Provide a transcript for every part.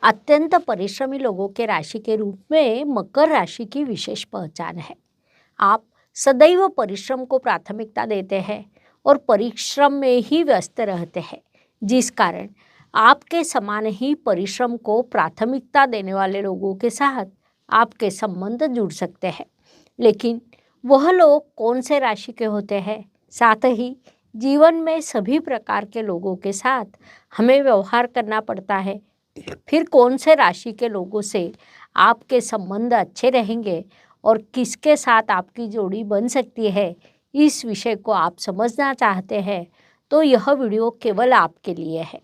अत्यंत परिश्रमी लोगों के राशि के रूप में मकर राशि की विशेष पहचान है। आप सदैव परिश्रम को प्राथमिकता देते हैं और परिश्रम में ही व्यस्त रहते हैं, जिस कारण आपके समान ही परिश्रम को प्राथमिकता देने वाले लोगों के साथ आपके संबंध जुड़ सकते हैं। लेकिन वह लोग कौन से राशि के होते हैं, साथ ही जीवन में सभी प्रकार के लोगों के साथ हमें व्यवहार करना पड़ता है, फिर कौन से राशि के लोगों से आपके संबंध अच्छे रहेंगे और किसके साथ आपकी जोड़ी बन सकती है, इस विषय को आप समझना चाहते हैं तो यह वीडियो केवल आपके लिए है।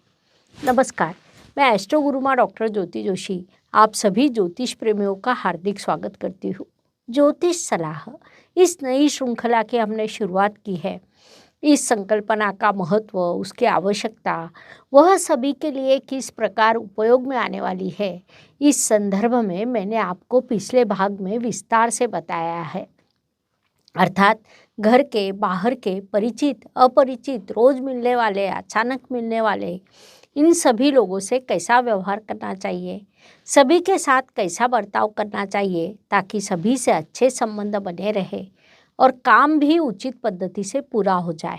नमस्कार, मैं एस्ट्रो गुरुमा डॉक्टर ज्योति जोशी आप सभी ज्योतिष प्रेमियों का हार्दिक स्वागत करती हूँ। ज्योतिष सलाह इस नई श्रृंखला की हमने शुरुआत की है। इस संकल्पना का महत्व, उसकी आवश्यकता, वह सभी के लिए किस प्रकार उपयोग में आने वाली है, इस संदर्भ में मैंने आपको पिछले भाग में विस्तार से बताया है। अर्थात घर के, बाहर के, परिचित, अपरिचित, रोज मिलने वाले, अचानक मिलने वाले, इन सभी लोगों से कैसा व्यवहार करना चाहिए, सभी के साथ कैसा बर्ताव करना चाहिए ताकि सभी से अच्छे संबंध बने रहे और काम भी उचित पद्धति से पूरा हो जाए।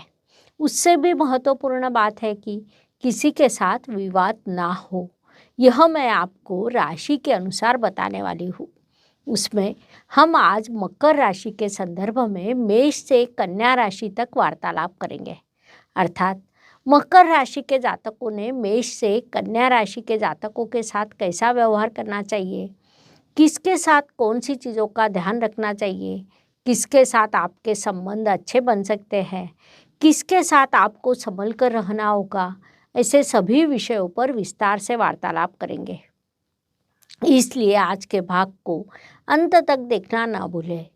उससे भी महत्वपूर्ण बात है कि किसी के साथ विवाद ना हो। यह मैं आपको राशि के अनुसार बताने वाली हूँ। उसमें हम आज मकर राशि के संदर्भ में मेष से कन्या राशि तक वार्तालाप करेंगे। अर्थात मकर राशि के जातकों ने मेष से कन्या राशि के जातकों के साथ कैसा व्यवहार करना चाहिए, किसके साथ कौन सी चीज़ों का ध्यान रखना चाहिए, किसके साथ आपके संबंध अच्छे बन सकते हैं, किसके साथ आपको संभल कर रहना होगा, ऐसे सभी विषयों पर विस्तार से वार्तालाप करेंगे। इसलिए आज के भाग को अंत तक देखना ना भूलें।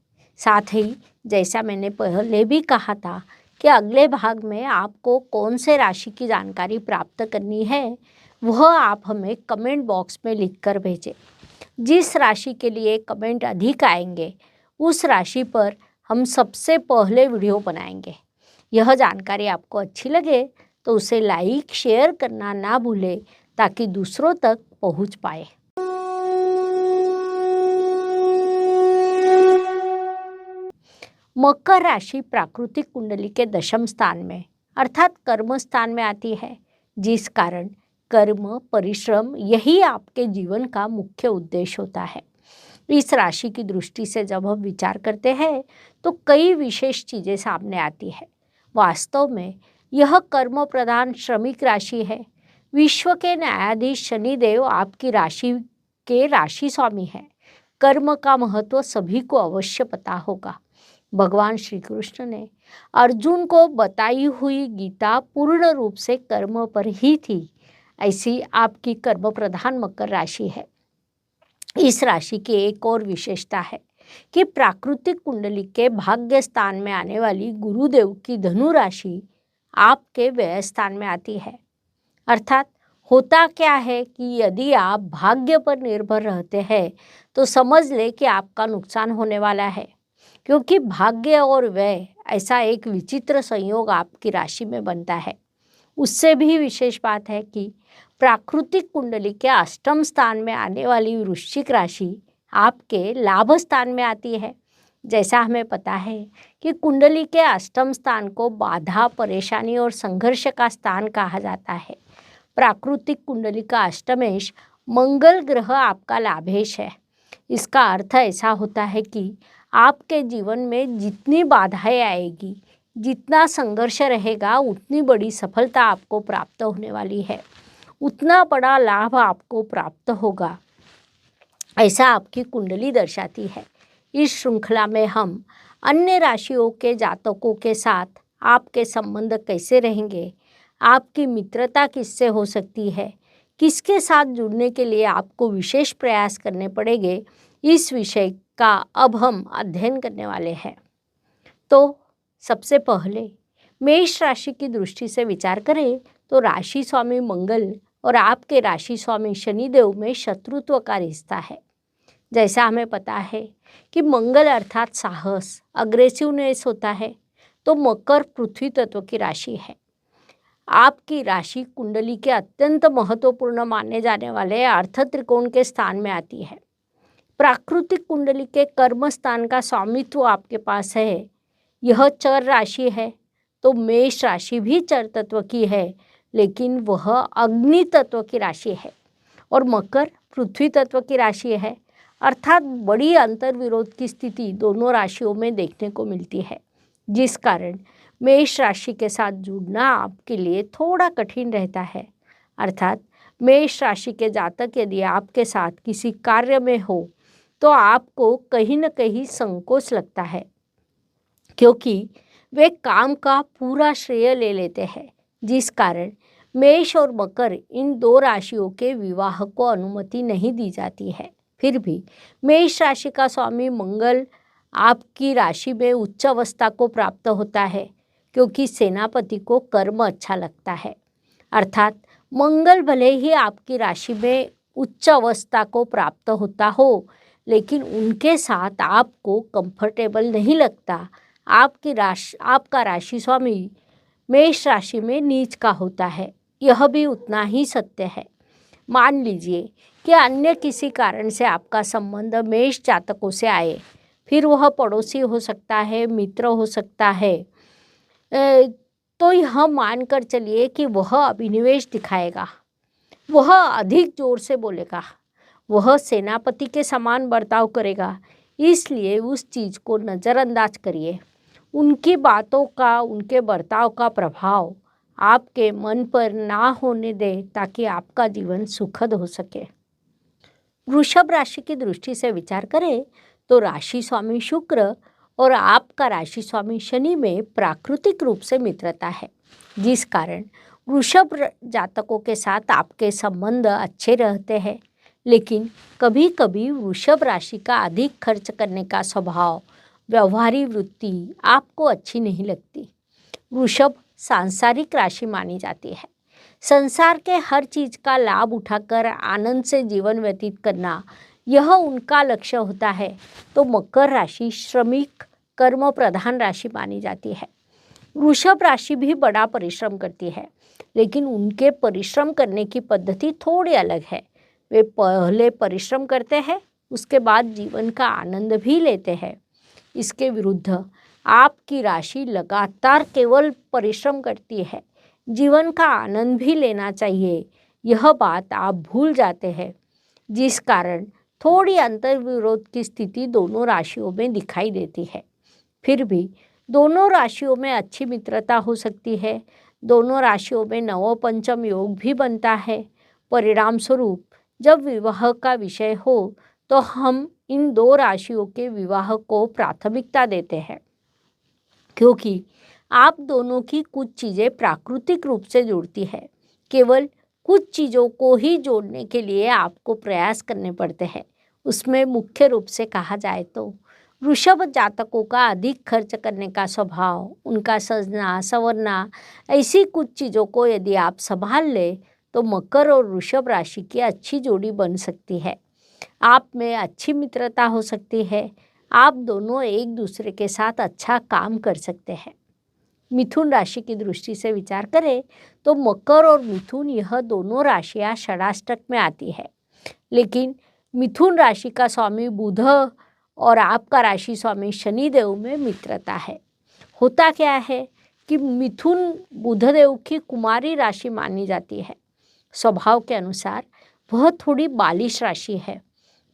साथ ही जैसा मैंने पहले भी कहा था कि अगले भाग में आपको कौन से राशि की जानकारी प्राप्त करनी है, वह आप हमें कमेंट बॉक्स में लिखकर भेजें। जिस राशि के लिए कमेंट अधिक आएंगे उस राशि पर हम सबसे पहले वीडियो बनाएंगे। यह जानकारी आपको अच्छी लगे तो उसे लाइक, शेयर करना ना भूलें ताकि दूसरों तक पहुंच पाए। मकर राशि प्राकृतिक कुंडली के दशम स्थान में अर्थात कर्म स्थान में आती है, जिस कारण कर्म, परिश्रम यही आपके जीवन का मुख्य उद्देश्य होता है। इस राशि की दृष्टि से जब हम विचार करते हैं तो कई विशेष चीज़ें सामने आती है। वास्तव में यह कर्म प्रधान श्रमिक राशि है। विश्व के न्यायाधीश शनिदेव आपकी राशि के राशि स्वामी हैं। कर्म का महत्व सभी को अवश्य पता होगा। भगवान श्री कृष्ण ने अर्जुन को बताई हुई गीता पूर्ण रूप से कर्म पर ही थी। ऐसी आपकी कर्म प्रधान मकर राशि है। इस राशि की एक और विशेषता है कि प्राकृतिक कुंडली के भाग्य स्थान में आने वाली गुरुदेव की धनु राशि आपके व्यय स्थान में आती है। अर्थात होता क्या है कि यदि आप भाग्य पर निर्भर रहते हैं तो समझ ले कि आपका नुकसान होने वाला है, क्योंकि भाग्य और व्यय ऐसा एक विचित्र संयोग आपकी राशि में बनता है। उससे भी विशेष बात है कि प्राकृतिक कुंडली के अष्टम स्थान में आने वाली वृश्चिक राशि आपके लाभ स्थान में आती है। जैसा हमें पता है कि कुंडली के अष्टम स्थान को बाधा, परेशानी और संघर्ष का स्थान कहा जाता है। प्राकृतिक कुंडली का अष्टमेश मंगल ग्रह आपका लाभेश है। इसका अर्थ ऐसा होता है कि आपके जीवन में जितनी बाधाएं आएगी, जितना संघर्ष रहेगा, उतनी बड़ी सफलता आपको प्राप्त होने वाली है, उतना बड़ा लाभ आपको प्राप्त होगा, ऐसा आपकी कुंडली दर्शाती है। इस श्रृंखला में हम अन्य राशियों के जातकों के साथ आपके संबंध कैसे रहेंगे, आपकी मित्रता किससे हो सकती है, किसके साथ जुड़ने के लिए आपको विशेष प्रयास करने पड़ेंगे, इस विषय का अब हम अध्ययन करने वाले हैं। तो सबसे पहले मेष राशि की दृष्टि से विचार करें तो राशि स्वामी मंगल और आपके राशि स्वामी शनिदेव में शत्रुत्व का रिश्ता है। जैसा हमें पता है कि मंगल अर्थात साहस, अग्रेसिवनेस होता है, तो मकर पृथ्वी तत्व की राशि है। आपकी राशि कुंडली के अत्यंत महत्वपूर्ण माने जाने वाले अर्थ त्रिकोण के स्थान में आती है। प्राकृतिक कुंडली के कर्म स्थान का स्वामित्व आपके पास है। यह चर राशि है, तो मेष राशि भी चर तत्व की है, लेकिन वह अग्नि तत्व की राशि है और मकर पृथ्वी तत्व की राशि है। अर्थात बड़ी अंतर्विरोध की स्थिति दोनों राशियों में देखने को मिलती है, जिस कारण मेष राशि के साथ जुड़ना आपके लिए थोड़ा कठिन रहता है। अर्थात मेष राशि के जातक यदि आपके साथ किसी कार्य में हो तो आपको कहीं न कहीं संकोच लगता है, क्योंकि वे काम का पूरा श्रेय ले लेते हैं, जिस कारण मेष और मकर इन दो राशियों के विवाह को अनुमति नहीं दी जाती है। फिर भी मेष राशि का स्वामी मंगल आपकी राशि में उच्च अवस्था को प्राप्त होता है, क्योंकि सेनापति को कर्म अच्छा लगता है। अर्थात मंगल भले ही आपकी राशि में उच्च अवस्था को प्राप्त होता हो, लेकिन उनके साथ आपको कंफर्टेबल नहीं लगता। आपका राशि स्वामी मेष राशि में नीच का होता है, यह भी उतना ही सत्य है। मान लीजिए कि अन्य किसी कारण से आपका संबंध मेष जातकों से आए, फिर वह पड़ोसी हो सकता है, मित्र हो सकता है, तो यह मानकर चलिए कि वह अभिनिवेश दिखाएगा, वह अधिक जोर से बोलेगा, वह सेनापति के समान बर्ताव करेगा। इसलिए उस चीज़ को नज़रअंदाज करिए। उनकी बातों का, उनके बर्ताव का प्रभाव आपके मन पर ना होने दें, ताकि आपका जीवन सुखद हो सके। वृषभ राशि की दृष्टि से विचार करें तो राशि स्वामी शुक्र और आपका राशि स्वामी शनि में प्राकृतिक रूप से मित्रता है, जिस कारण वृषभ जातकों के साथ आपके संबंध अच्छे रहते हैं। लेकिन कभी कभी वृषभ राशि का अधिक खर्च करने का स्वभाव, व्यवहारिक वृत्ति आपको अच्छी नहीं लगती। वृषभ सांसारिक राशि मानी जाती है। संसार के हर चीज का लाभ उठाकर आनंद से जीवन व्यतीत करना, यह उनका लक्ष्य होता है। तो मकर राशि श्रमिक कर्म प्रधान राशि मानी जाती है। वृषभ राशि भी बड़ा परिश्रम करती है, लेकिन उनके परिश्रम करने की पद्धति थोड़ी अलग है। वे पहले परिश्रम करते हैं, उसके बाद जीवन का आनंद भी लेते हैं। इसके विरुद्ध आपकी राशि लगातार केवल परिश्रम करती है, जीवन का आनंद भी लेना चाहिए, यह बात आप भूल जाते हैं, जिस कारण थोड़ी अंतर्विरोध की स्थिति दोनों राशियों में दिखाई देती है। फिर भी दोनों राशियों में अच्छी मित्रता हो सकती है। दोनों राशियों में नव पंचम योग भी बनता है। परिणाम स्वरूप जब विवाह का विषय हो तो हम इन दो राशियों के विवाह को प्राथमिकता देते हैं, क्योंकि आप दोनों की कुछ चीज़ें प्राकृतिक रूप से जुड़ती है। केवल कुछ चीज़ों को ही जोड़ने के लिए आपको प्रयास करने पड़ते हैं। उसमें मुख्य रूप से कहा जाए तो वृषभ जातकों का अधिक खर्च करने का स्वभाव, उनका सजना संवरना, ऐसी कुछ चीज़ों को यदि आप संभाल ले तो मकर और वृषभ राशि की अच्छी जोड़ी बन सकती है। आप में अच्छी मित्रता हो सकती है। आप दोनों एक दूसरे के साथ अच्छा काम कर सकते हैं। मिथुन राशि की दृष्टि से विचार करें तो मकर और मिथुन, यह दोनों राशियां षडाष्टक में आती है। लेकिन मिथुन राशि का स्वामी बुध और आपका राशि स्वामी शनिदेव में मित्रता है। होता क्या है कि मिथुन बुधदेव की कुमारी राशि मानी जाती है। स्वभाव के अनुसार वह थोड़ी बालिश राशि है,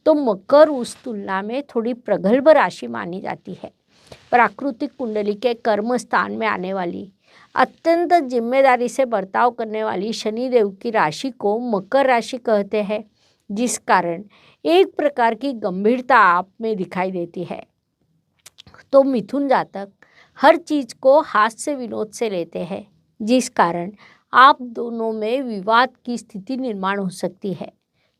तो मकर उस तुलना में थोड़ी प्रगल्भ राशि मानी जाती है। प्राकृतिक कुंडली के कर्म स्थान में आने वाली, अत्यंत जिम्मेदारी से बर्ताव करने वाली शनिदेव की राशि को मकर राशि कहते हैं, जिस कारण एक प्रकार की गंभीरता आप में दिखाई देती है। तो मिथुन जातक हर चीज को हास्य विनोद से लेते हैं, जिस कारण आप दोनों में विवाद की स्थिति निर्माण हो सकती है।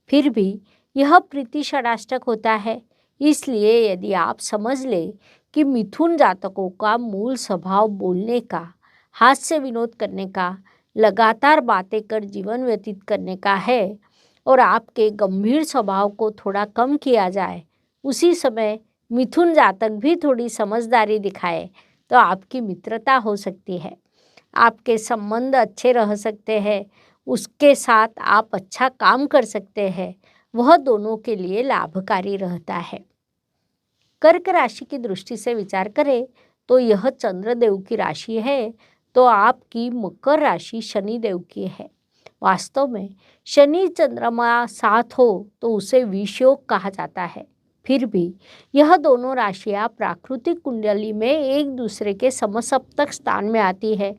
फिर भी यह प्रीति षडाष्टक होता है, इसलिए यदि आप समझ ले कि मिथुन जातकों का मूल स्वभाव बोलने का, हास्य विनोद करने का, लगातार बातें कर जीवन व्यतीत करने का है और आपके गंभीर स्वभाव को थोड़ा कम किया जाए, उसी समय मिथुन जातक भी थोड़ी समझदारी दिखाए तो आपकी मित्रता हो सकती है। आपके संबंध अच्छे रह सकते हैं, उसके साथ आप अच्छा काम कर सकते हैं, वह दोनों के लिए लाभकारी रहता है। कर्क राशि की दृष्टि से विचार करें तो यह चंद्रदेव की राशि है, तो आपकी मकर राशि शनिदेव की है। वास्तव में शनि चंद्रमा साथ हो तो उसे विषयोग कहा जाता है। फिर भी यह दोनों राशियां प्राकृतिक कुंडली में एक दूसरे के समसप्तक स्थान में आती है,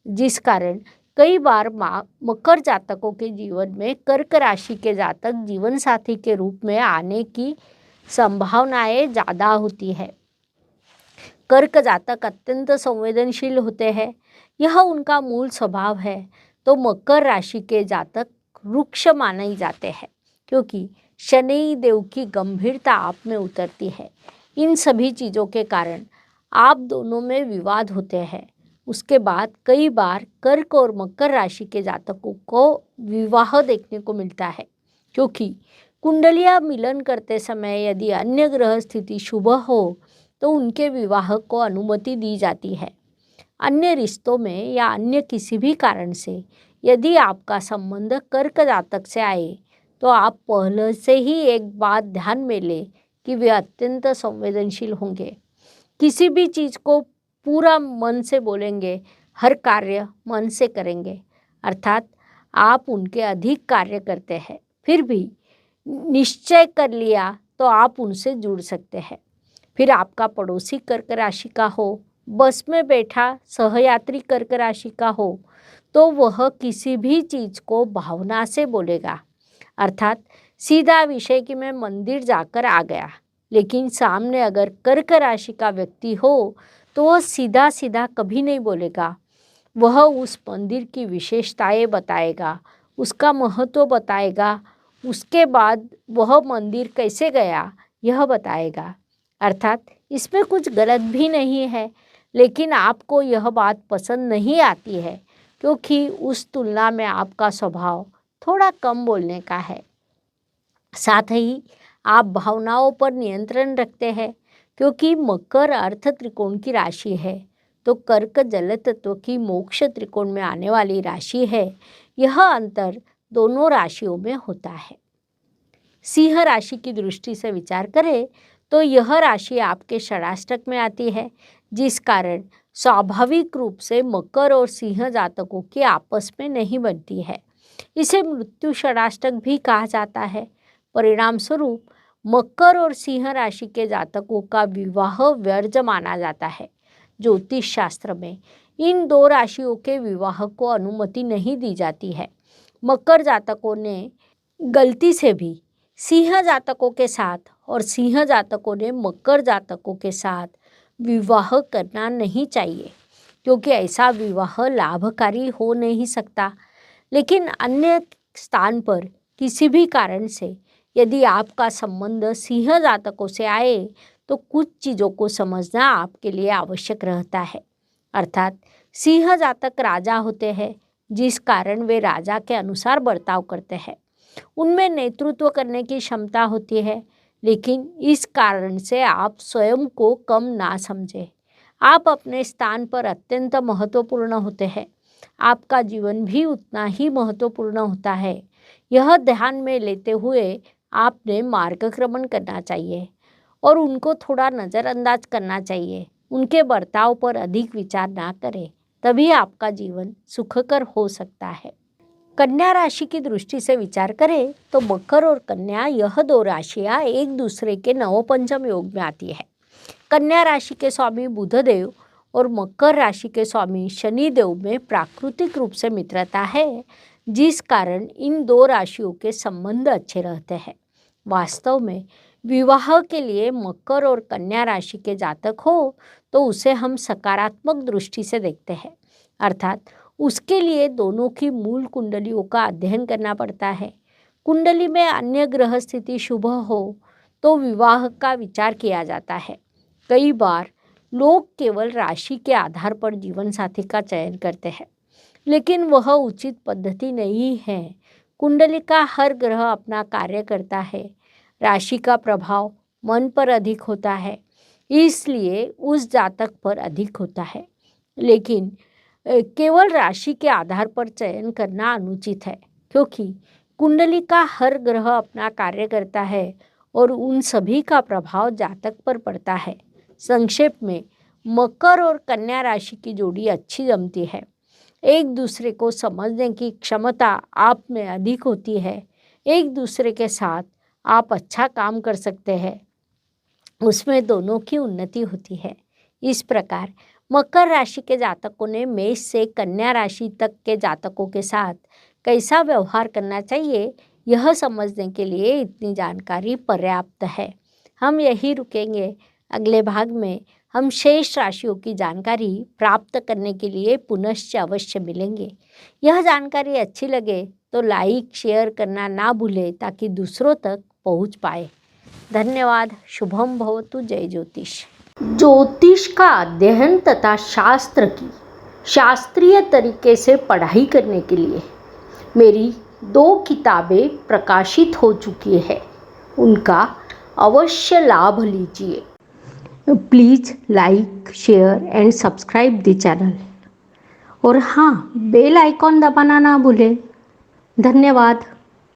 जिस कारण कई बार मकर जातकों के जीवन में कर्क राशि के जातक जीवन साथी के रूप में आने की संभावनाएं ज़्यादा होती है। कर्क जातक अत्यंत संवेदनशील होते हैं, यह उनका मूल स्वभाव है। तो मकर राशि के जातक रुक्ष माने जाते हैं, क्योंकि शनि देव की गंभीरता आप में उतरती है। इन सभी चीज़ों के कारण आप दोनों में विवाद होते हैं। उसके बाद कई बार कर्क और मकर राशि के जातकों को विवाह देखने को मिलता है, क्योंकि कुंडलियां मिलन करते समय यदि अन्य ग्रह स्थिति शुभ हो तो उनके विवाह को अनुमति दी जाती है। अन्य रिश्तों में या अन्य किसी भी कारण से यदि आपका संबंध कर्क जातक से आए तो आप पहले से ही एक बात ध्यान में लें कि वे अत्यंत संवेदनशील होंगे। किसी भी चीज़ को पूरा मन से बोलेंगे, हर कार्य मन से करेंगे, अर्थात आप उनके अधिक कार्य करते हैं। फिर भी निश्चय कर लिया तो आप उनसे जुड़ सकते हैं। फिर आपका पड़ोसी कर्क राशि का हो, बस में बैठा सहयात्री कर्क राशि का हो, तो वह किसी भी चीज़ को भावना से बोलेगा, अर्थात सीधा विषय कि मैं मंदिर जाकर आ गया। लेकिन सामने अगर कर्क राशि का व्यक्ति हो तो वह सीधा सीधा कभी नहीं बोलेगा। वह उस मंदिर की विशेषताएं बताएगा, उसका महत्व बताएगा, उसके बाद वह मंदिर कैसे गया यह बताएगा। अर्थात इसमें कुछ गलत भी नहीं है, लेकिन आपको यह बात पसंद नहीं आती है, क्योंकि उस तुलना में आपका स्वभाव थोड़ा कम बोलने का है। साथ ही आप भावनाओं पर नियंत्रण रखते हैं, क्योंकि मकर अर्थ त्रिकोण की राशि है, तो कर्क जल तत्व की मोक्ष त्रिकोण में आने वाली राशि है। यह अंतर दोनों राशियों में होता है। सिंह राशि की दृष्टि से विचार करें तो यह राशि आपके षडाष्टक में आती है, जिस कारण स्वाभाविक रूप से मकर और सिंह जातकों की आपस में नहीं बनती है। इसे मृत्यु षडाष्टक भी कहा जाता है। परिणाम स्वरूप मकर और सिंह राशि के जातकों का विवाह व्यर्थ माना जाता है। ज्योतिष शास्त्र में इन दो राशियों के विवाह को अनुमति नहीं दी जाती है। मकर जातकों ने गलती से भी सिंह जातकों के साथ और सिंह जातकों ने मकर जातकों के साथ विवाह करना नहीं चाहिए, क्योंकि ऐसा विवाह लाभकारी हो नहीं सकता। लेकिन अन्य स्थान पर किसी भी कारण से यदि आपका संबंध सिंह जातकों से आए तो कुछ चीज़ों को समझना आपके लिए आवश्यक रहता है। अर्थात सिंह जातक राजा होते हैं, जिस कारण वे राजा के अनुसार बर्ताव करते हैं। उनमें नेतृत्व करने की क्षमता होती है, लेकिन इस कारण से आप स्वयं को कम ना समझें। आप अपने स्थान पर अत्यंत महत्वपूर्ण होते हैं। आपका जीवन भी उतना ही महत्वपूर्ण होता है। यह ध्यान में लेते हुए आपने मार्गक्रमण करना चाहिए और उनको थोड़ा नज़रअंदाज करना चाहिए। उनके बर्ताव पर अधिक विचार ना करें, तभी आपका जीवन सुखकर हो सकता है। कन्या राशि की दृष्टि से विचार करें तो मकर और कन्या यह दो राशियां एक दूसरे के नवपंचम योग में आती है। कन्या राशि के स्वामी बुधदेव और मकर राशि के स्वामी शनिदेव में प्राकृतिक रूप से मित्रता है, जिस कारण इन दो राशियों के संबंध अच्छे रहते हैं। वास्तव में विवाह के लिए मकर और कन्या राशि के जातक हो तो उसे हम सकारात्मक दृष्टि से देखते हैं, अर्थात उसके लिए दोनों की मूल कुंडलियों का अध्ययन करना पड़ता है। कुंडली में अन्य ग्रह स्थिति शुभ हो तो विवाह का विचार किया जाता है। कई बार लोग केवल राशि के आधार पर जीवन साथी का चयन करते हैं, लेकिन वह उचित पद्धति नहीं है। कुंडली का हर ग्रह अपना कार्य करता है। राशि का प्रभाव मन पर अधिक होता है, इसलिए उस जातक पर अधिक होता है। लेकिन केवल राशि के आधार पर चयन करना अनुचित है, क्योंकि कुंडली का हर ग्रह अपना कार्य करता है और उन सभी का प्रभाव जातक पर पड़ता है। संक्षेप में, मकर और कन्या राशि की जोड़ी अच्छी जमती है। एक दूसरे को समझने की क्षमता आप में अधिक होती है। एक दूसरे के साथ आप अच्छा काम कर सकते हैं, उसमें दोनों की उन्नति होती है। इस प्रकार मकर राशि के जातकों ने मेष से कन्या राशि तक के जातकों के साथ कैसा व्यवहार करना चाहिए, यह समझने के लिए इतनी जानकारी पर्याप्त है। हम यही रुकेंगे। अगले भाग में हम शेष राशियों की जानकारी प्राप्त करने के लिए पुनश्च अवश्य मिलेंगे। यह जानकारी अच्छी लगे तो लाइक शेयर करना ना भूलें, ताकि दूसरों तक पहुंच पाए। धन्यवाद। शुभम भवतु। जय ज्योतिष। ज्योतिष का अध्ययन तथा शास्त्र की शास्त्रीय तरीके से पढ़ाई करने के लिए मेरी 2 किताबें प्रकाशित हो चुकी है, उनका अवश्य लाभ लीजिए। Please like share and subscribe the channel, और हाँ, बेल आइकॉन दबाना ना भूलें। धन्यवाद।